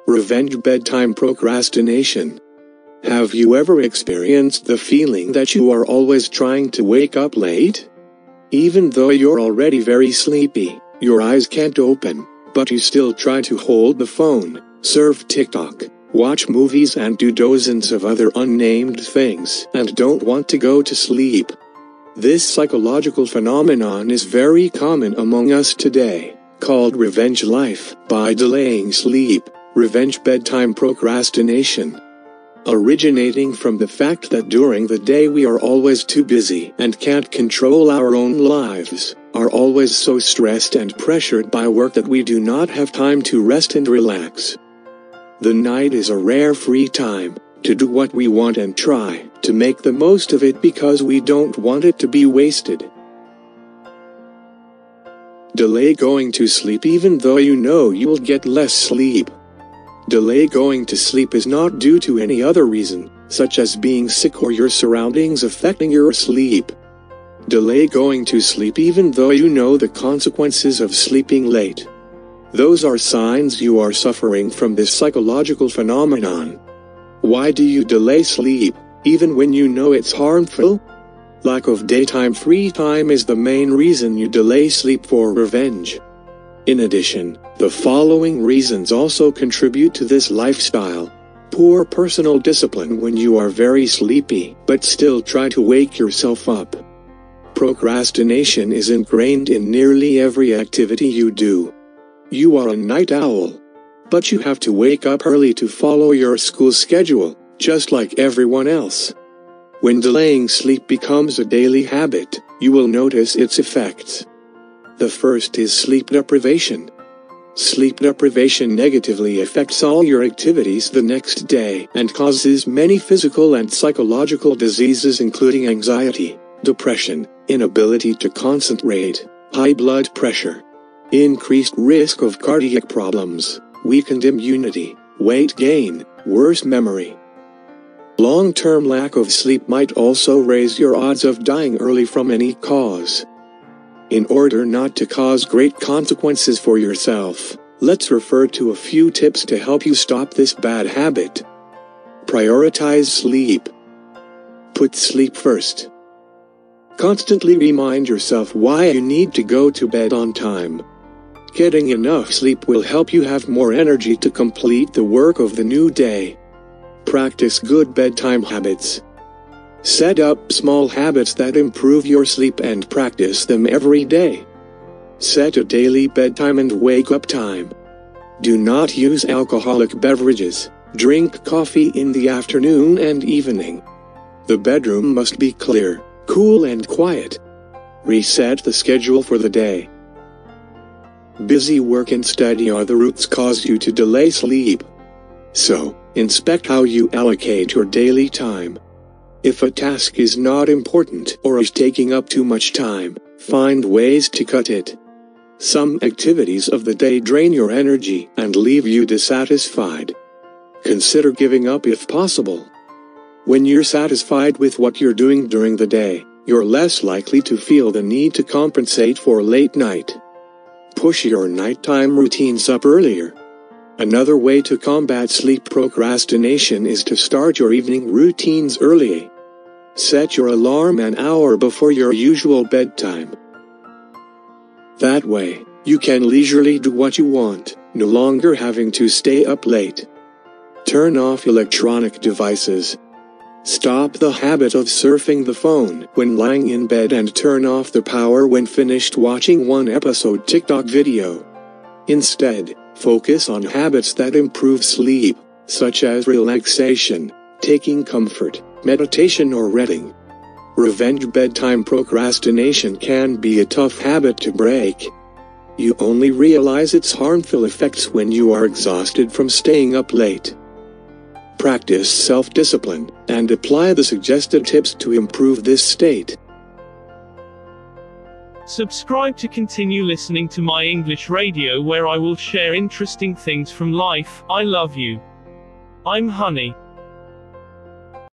Revenge bedtime procrastination. Have you ever experienced the feeling that you are always trying to wake up late? Even though you're already very sleepy, your eyes can't open, but you still try to hold the phone, surf TikTok, watch movies and do dozens of other unnamed things, and don't want to go to sleep. This psychological phenomenon is very common among us today, called revenge life, by delaying sleep, revenge bedtime procrastination. Originating from the fact that during the day we are always too busy and can't control our own lives, are always so stressed and pressured by work that we do not have time to rest and relax. The night is a rare free time to do what we want and try to make the most of it because we don't want it to be wasted. Delay going to sleep even though you know you'll get less sleep. Delay going to sleep is not due to any other reason, such as being sick or your surroundings affecting your sleep. Delay going to sleep even though you know the consequences of sleeping late. Those are signs you are suffering from this psychological phenomenon. Why do you delay sleep, even when you know it's harmful? Lack of daytime free time is the main reason you delay sleep for revenge. In addition, the following reasons also contribute to this lifestyle. Poor personal discipline when you are very sleepy, but still try to wake yourself up. Procrastination is ingrained in nearly every activity you do. You are a night owl, but you have to wake up early to follow your school schedule, just like everyone else. When delaying sleep becomes a daily habit, you will notice its effects. The first is sleep deprivation. Sleep deprivation negatively affects all your activities the next day and causes many physical and psychological diseases including anxiety, depression, inability to concentrate, high blood pressure, increased risk of cardiac problems, weakened immunity, weight gain, worse memory. Long-term lack of sleep might also raise your odds of dying early from any cause. In order not to cause great consequences for yourself, let's refer to a few tips to help you stop this bad habit. Prioritize sleep. Put sleep first. Constantly remind yourself why you need to go to bed on time. Getting enough sleep will help you have more energy to complete the work of the new day. Practice good bedtime habits. Set up small habits that improve your sleep and practice them every day. Set a daily bedtime and wake-up time. Do not use alcoholic beverages. Drink coffee in the afternoon and evening. The bedroom must be clear, cool and quiet. Reset the schedule for the day. Busy work and study are the roots cause you to delay sleep. So, inspect how you allocate your daily time. If a task is not important or is taking up too much time, find ways to cut it. Some activities of the day drain your energy and leave you dissatisfied. Consider giving up if possible. When you're satisfied with what you're doing during the day, you're less likely to feel the need to compensate for late night. Push your nighttime routines up earlier. Another way to combat sleep procrastination is to start your evening routines early. Set your alarm an hour before your usual bedtime. That way, you can leisurely do what you want, no longer having to stay up late. Turn off electronic devices. Stop the habit of surfing the phone when lying in bed and turn off the power when finished watching one episode TikTok video. Instead, focus on habits that improve sleep, such as relaxation, taking comfort, meditation or reading. Revenge bedtime procrastination can be a tough habit to break. You only realize its harmful effects when you are exhausted from staying up late. Practice self-discipline and apply the suggested tips to improve this state. Subscribe to continue listening to my English radio where I will share interesting things from life. I love you. I'm Honey.